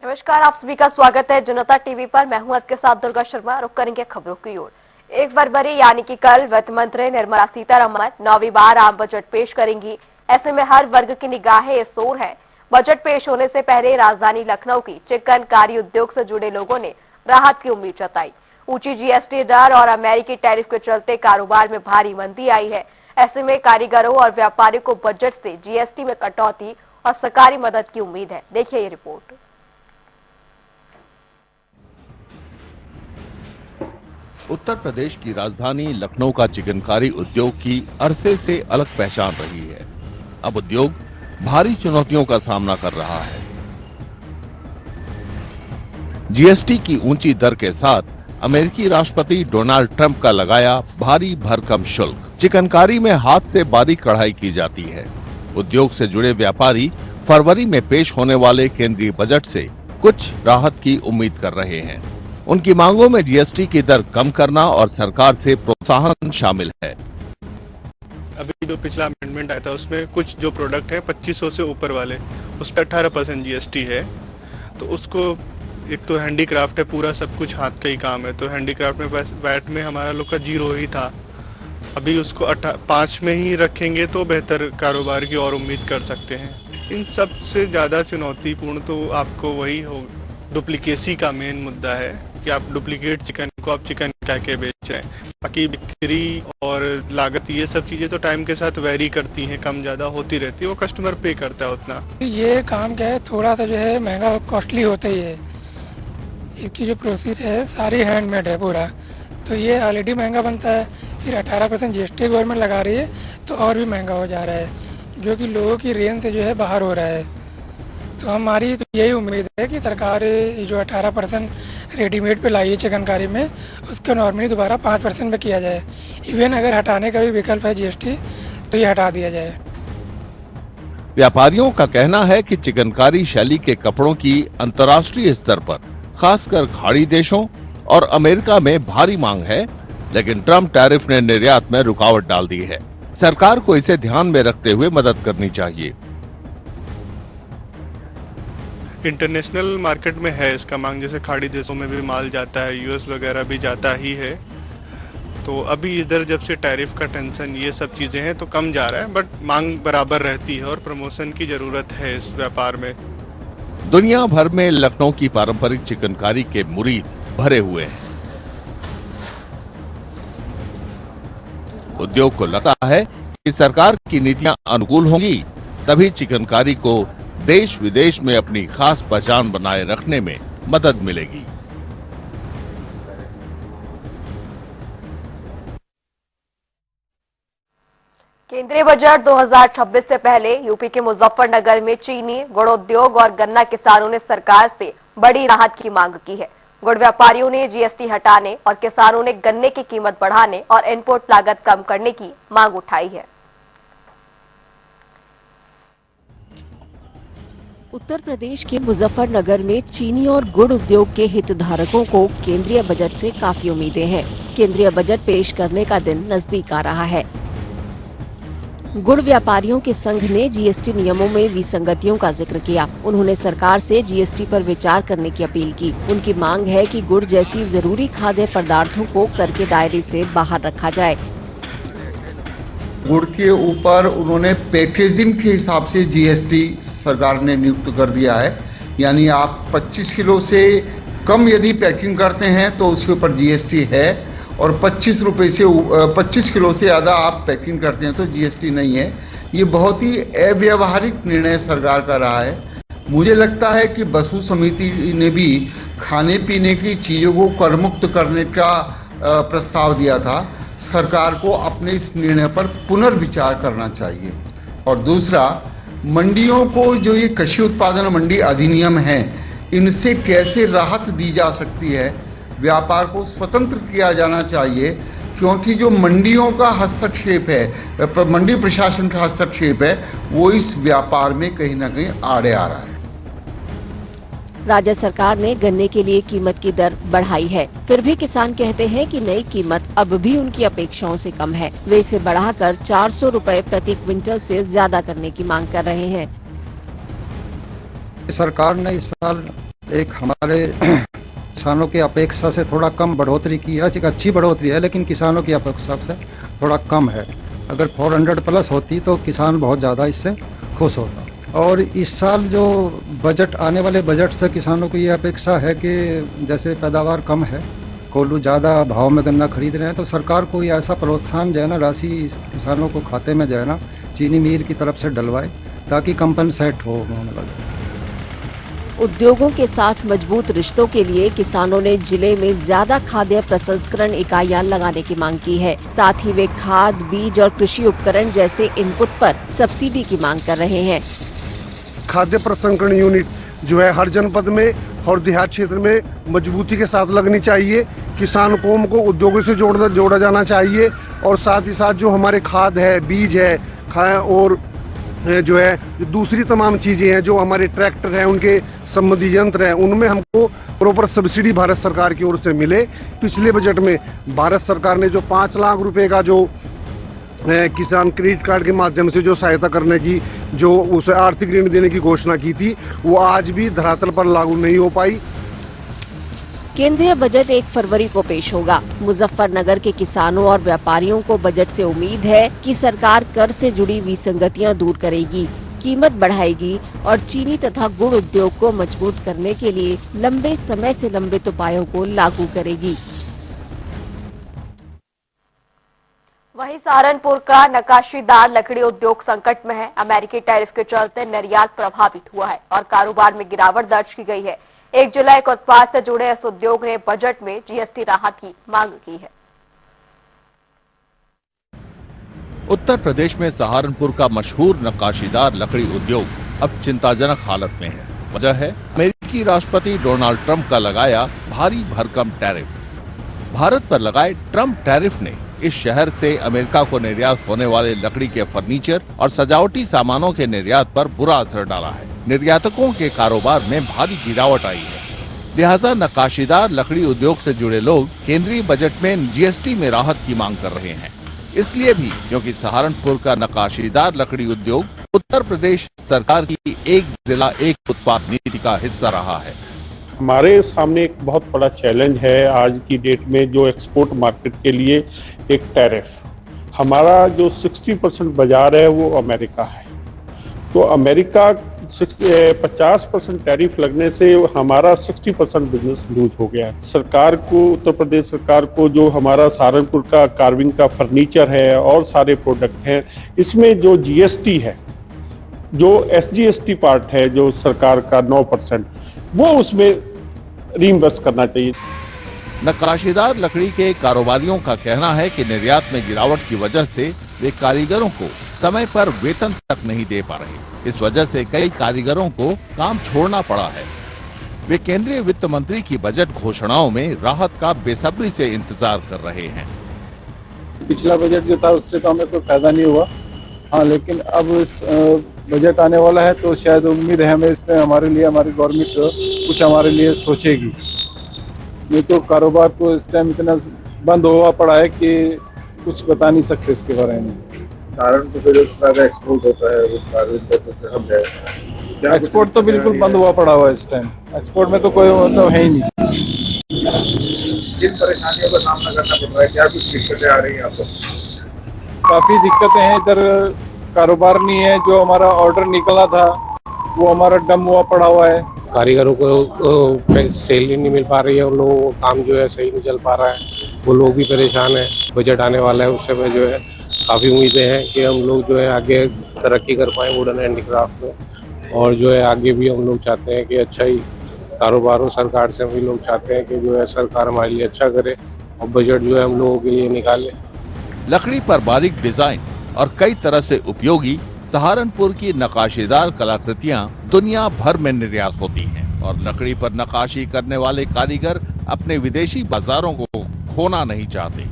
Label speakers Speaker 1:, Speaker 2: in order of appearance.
Speaker 1: नमस्कार, आप सभी का स्वागत है जनता टीवी पर। मैं हूं आपके साथ दुर्गा शर्मा। रुक करेंगे खबरों की ओर। 1 फरवरी यानी कि कल वित्त मंत्री निर्मला सीतारमण 9वीं बार आम बजट पेश करेंगी। ऐसे में हर वर्ग की निगाहें इस ओर है। बजट पेश होने से पहले राजधानी लखनऊ की चिकनकारी उद्योग से जुड़े लोगों ने राहत की उम्मीद जताई। ऊंची जीएसटी दर और अमेरिकी टैरिफ के चलते कारोबार में भारी मंदी आई है। ऐसे में कारीगरों और व्यापारियों को बजट से जीएसटी में कटौती और सरकारी मदद की उम्मीद है। देखिए ये रिपोर्ट।
Speaker 2: उत्तर प्रदेश की राजधानी लखनऊ का चिकनकारी उद्योग की अरसे से अलग पहचान रही है। अब उद्योग भारी चुनौतियों का सामना कर रहा है। जीएसटी की ऊंची दर के साथ अमेरिकी राष्ट्रपति डोनाल्ड ट्रंप का लगाया भारी भरकम शुल्क। चिकनकारी में हाथ से बारीक कढ़ाई की जाती है। उद्योग से जुड़े व्यापारी फरवरी में पेश होने वाले केंद्रीय बजट से कुछ राहत की उम्मीद कर रहे हैं। उनकी मांगों में जीएसटी की दर कम करना और सरकार से प्रोत्साहन शामिल है।
Speaker 3: अभी जो पिछला अमेंडमेंट आया था उसमें कुछ जो प्रोडक्ट है 2500 से ऊपर वाले उस पर 18% जीएसटी है। तो उसको एक तो हैंडीक्राफ्ट है, पूरा सब कुछ हाथ का ही काम है, तो हैंडीक्राफ्ट में वैट में हमारा लोग का 0 ही था। अभी उसको 5 में ही रखेंगे तो बेहतर कारोबार की और उम्मीद कर सकते हैं। इन सब से ज़्यादा चुनौतीपूर्ण तो आपको वही हो, डुप्लीकेसी का मेन मुद्दा है कि आप डुप्लीकेट चिकन को आप चिकन कह के बेच रहे हैं। बाकी बिक्री और लागत ये सब चीज़ें तो टाइम के साथ वेरी करती हैं, कम ज़्यादा होती रहती है, वो कस्टमर पे करता है उतना।
Speaker 4: ये काम क्या है, थोड़ा सा जो है महंगा कॉस्टली होता ही है। इसकी जो प्रोसेस है सारी हैंडमेड है पूरा, तो ये ऑलरेडी महंगा बनता है। फिर 18% जीएसटी गवर्नमेंट लगा रही है तो और भी महंगा हो जा रहा है, जो कि लोगों की रेंज से जो है बाहर हो रहा है। तो हमारी तो यही उम्मीद है कि सरकार जो 18% रेडीमेड पे लाई है चिकनकारी में, उसको नॉर्मली दोबारा 5% पे किया जाए। इवन अगर हटाने का भी विकल्प है जीएसटी तो ये हटा दिया जाए।
Speaker 2: व्यापारियों का कहना है कि चिकनकारी शैली के कपड़ों की अंतर्राष्ट्रीय स्तर पर खासकर खाड़ी देशों और अमेरिका में भारी मांग है, लेकिन ट्रंप टैरिफ ने निर्यात में रुकावट डाल दी है। सरकार को इसे ध्यान में रखते हुए मदद करनी चाहिए।
Speaker 3: इंटरनेशनल मार्केट में है इसका मांग, जैसे खाड़ी देशों में भी माल जाता है, यूएस वगैरह भी जाता ही है। तो अभी इधर जब से टैरिफ का टेंशन ये सब चीज़ें हैं तो कम जा रहा है, बट मांग बराबर रहती है और प्रमोशन की ज़रूरत है इस व्यापार में।
Speaker 2: दुनिया भर में लखनऊ की पारंपरिक चिकनकारी के मुरीद भरे हुए हैं। उद्योग को लगता है कि सरकार की नीतियां अनुकूल होंगी, तभी चिकनकारी को देश विदेश में अपनी खास पहचान बनाए रखने में मदद मिलेगी।
Speaker 1: केंद्रीय बजट 2026 से पहले यूपी के मुजफ्फरनगर में चीनी, गुड़ उद्योग और गन्ना किसानों ने सरकार से बड़ी राहत की मांग की है। गुड़ व्यापारियों ने जीएसटी हटाने और किसानों ने गन्ने की कीमत बढ़ाने और इनपुट लागत कम करने की मांग उठाई है।
Speaker 5: उत्तर प्रदेश के मुजफ्फरनगर में चीनी और गुड़ उद्योग के हितधारकों को केंद्रीय बजट से काफी उम्मीदें हैं। केंद्रीय बजट पेश करने का दिन नजदीक आ रहा है। गुड़ व्यापारियों के संघ ने जीएसटी नियमों में विसंगतियों का जिक्र किया। उन्होंने सरकार से जीएसटी पर विचार करने की अपील की। उनकी मांग है कि गुड़ जैसी जरूरी खाद्य पदार्थों को कर के दायरे से बाहर रखा जाए।
Speaker 6: गुड़ के ऊपर उन्होंने पैकेजिंग के हिसाब से जीएसटी सरकार ने नियुक्त कर दिया है, यानी आप 25 किलो से कम यदि पैकिंग करते हैं तो उसके ऊपर जीएसटी है, और 25 रुपये से 25 किलो से ज़्यादा आप पैकिंग करते हैं तो जीएसटी नहीं है। ये बहुत ही अव्यावहारिक निर्णय सरकार का रहा है। मुझे लगता है कि बसु समिति ने भी खाने पीने की चीज़ों को करमुक्त करने का प्रस्ताव दिया था। सरकार को अपने इस निर्णय पर पुनर्विचार करना चाहिए। और दूसरा, मंडियों को जो ये कृषि उत्पादन मंडी अधिनियम है, इनसे कैसे राहत दी जा सकती है, व्यापार को स्वतंत्र किया जाना चाहिए, क्योंकि जो मंडियों का हस्तक्षेप है, मंडी प्रशासन का हस्तक्षेप है, वो इस व्यापार में कहीं ना कहीं आड़े आ रहा है।
Speaker 5: राज्य सरकार ने गन्ने के लिए कीमत की दर बढ़ाई है, फिर भी किसान कहते हैं कि नई कीमत अब भी उनकी अपेक्षाओं से कम है। वे इसे बढ़ाकर 400 रुपए प्रति क्विंटल से ज्यादा करने की मांग कर रहे हैं।
Speaker 7: सरकार ने इस साल एक हमारे किसानों की अपेक्षा से थोड़ा कम बढ़ोतरी की है। एक अच्छी बढ़ोतरी है, लेकिन किसानों की अपेक्षा से थोड़ा कम है। अगर 400 प्लस होती तो किसान बहुत ज़्यादा इससे खुश होता। और इस साल जो बजट, आने वाले बजट से किसानों को ये अपेक्षा है कि जैसे पैदावार कम है, कोल्हू ज़्यादा भाव में गन्ना खरीद रहे हैं, तो सरकार को ये ऐसा प्रोत्साहन जो है ना, राशि किसानों को खाते में जो है ना चीनी मिल की तरफ से डलवाए, ताकि कंपनसेट हो होने वाले।
Speaker 5: उद्योगों के साथ मजबूत रिश्तों के लिए किसानों ने जिले में ज्यादा खाद्य प्रसंस्करण इकाइयां लगाने की मांग की है। साथ ही वे खाद, बीज और कृषि उपकरण जैसे इनपुट पर सब्सिडी की मांग कर रहे हैं।
Speaker 8: खाद्य प्रसंस्करण यूनिट जो है हर जनपद में और देहात क्षेत्र में मजबूती के साथ लगनी चाहिए। किसान कौम को उद्योगों से जोड़ा जाना चाहिए, और साथ ही साथ जो हमारे खाद है, बीज है और जो है दूसरी तमाम चीज़ें हैं, जो हमारे ट्रैक्टर हैं, उनके संबंधी यंत्र हैं, उनमें हमको प्रॉपर सब्सिडी भारत सरकार की ओर से मिले। पिछले बजट में भारत सरकार ने जो 5 लाख रुपए का जो किसान क्रेडिट कार्ड के माध्यम से जो सहायता करने की, जो उसे आर्थिक ऋण देने की घोषणा की थी, वो आज भी धरातल पर लागू नहीं हो पाई।
Speaker 5: केंद्रीय बजट 1 फरवरी को पेश होगा। मुजफ्फरनगर के किसानों और व्यापारियों को बजट से उम्मीद है कि सरकार कर से जुड़ी विसंगतियां दूर करेगी, कीमत बढ़ाएगी और चीनी तथा गुड़ उद्योग को मजबूत करने के लिए लंबे समय से लंबित उपायों को लागू करेगी।
Speaker 1: वहीं सहारनपुर का नक्काशीदार लकड़ी उद्योग संकट में है। अमेरिकी टैरिफ के चलते निर्यात प्रभावित हुआ है और कारोबार में गिरावट दर्ज की गई है। 1 जुलाई को उत्पाद से जुड़े इस उद्योग ने बजट में जीएसटी राहत की मांग की है।
Speaker 2: उत्तर प्रदेश में सहारनपुर का मशहूर नक्काशीदार लकड़ी उद्योग अब चिंताजनक हालत में है। वजह है अमेरिकी राष्ट्रपति डोनाल्ड ट्रंप का लगाया भारी भरकम टैरिफ। भारत पर लगाए ट्रंप टैरिफ ने इस शहर से अमेरिका को निर्यात होने वाले लकड़ी के फर्नीचर और सजावटी सामानों के निर्यात पर बुरा असर डाला है। निर्यातकों के कारोबार में भारी गिरावट आई है। लिहाजा नक्काशीदार लकड़ी उद्योग से जुड़े लोग केंद्रीय बजट में जीएसटी में राहत की मांग कर रहे हैं। इसलिए भी क्योंकि सहारनपुर का नक्काशीदार लकड़ी उद्योग उत्तर प्रदेश सरकार की एक जिला एक उत्पाद नीति का हिस्सा रहा है।
Speaker 9: हमारे सामने एक बहुत बड़ा चैलेंज है आज की डेट में, जो एक्सपोर्ट मार्केट के लिए एक टैरिफ। हमारा जो 60% बाजार है वो अमेरिका है, तो अमेरिका 50% टैरिफ लगने से हमारा 60% बिजनेस लूज हो गया है। सरकार को, उत्तर प्रदेश सरकार को, जो हमारा सहारनपुर का कार्विंग का फर्नीचर है और सारे प्रोडक्ट हैं, इसमें जो जीएसटी है, जो एसजीएसटी पार्ट है जो सरकार का 9%, वो उसमें रीइंबर्स करना चाहिए।
Speaker 2: नक्काशीदार लकड़ी के कारोबारियों का कहना है कि निर्यात में गिरावट की वजह से वे कारीगरों को समय पर वेतन तक नहीं दे पा रहे। इस वजह से कई कारीगरों को काम छोड़ना पड़ा है। वे केंद्रीय वित्त मंत्री की बजट घोषणाओं में राहत का बेसब्री से इंतजार कर रहे हैं।
Speaker 10: पिछला बजट जो था उससे तो हमें कोई फायदा नहीं हुआ, हाँ, लेकिन अब इस बजट आने वाला है तो शायद उम्मीद है हमें इसमें हमारे लिए हमारी गवर्नमेंट कुछ हमारे लिए सोचेगी। नहीं तो कारोबार तो इस टाइम इतना बंद हुआ पड़ा है कि कुछ बता नहीं सकते इसके बारे में।
Speaker 11: सहारनपुर पे जो ज़्यादा एक्सपोर्ट होता है वो हम है,
Speaker 10: एक्सपोर्ट तो बिल्कुल बंद हुआ पड़ा हुआ है इस टाइम। एक्सपोर्ट में तो कोई मतलब है ही नहीं।
Speaker 11: किन परेशानियों का सामना करना पड़ रहा है, क्या कुछ दिक्कतें आ रही हैं आपको?
Speaker 10: काफ़ी दिक्कतें हैं, इधर कारोबार नहीं है। जो हमारा ऑर्डर निकला था वो हमारा डम हुआ पड़ा हुआ है।
Speaker 12: कारीगरों को सैलरी नहीं मिल पा रही है, उन लोगों को काम जो है सही नहीं चल पा रहा है, वो लोग भी परेशान हैं। बजट आने वाला है, उससे में जो है काफ़ी उम्मीदें हैं कि हम लोग जो है आगे तरक्की कर पाएँ वुडन हैंडीक्राफ्ट में, और जो है आगे भी हम लोग चाहते हैं कि अच्छा ही कारोबार हो। सरकार से हम भी लोग चाहते हैं कि जो है सरकार हमारे लिए अच्छा करे और बजट जो है हम लोगों के लिए निकाले।
Speaker 2: लकड़ी पर बारीक डिजाइन और कई तरह से उपयोगी सहारनपुर की नक्काशीदार कलाकृतियां दुनिया भर में निर्यात होती हैं और लकड़ी पर नक्काशी करने वाले कारीगर अपने विदेशी बाजारों को खोना नहीं चाहते।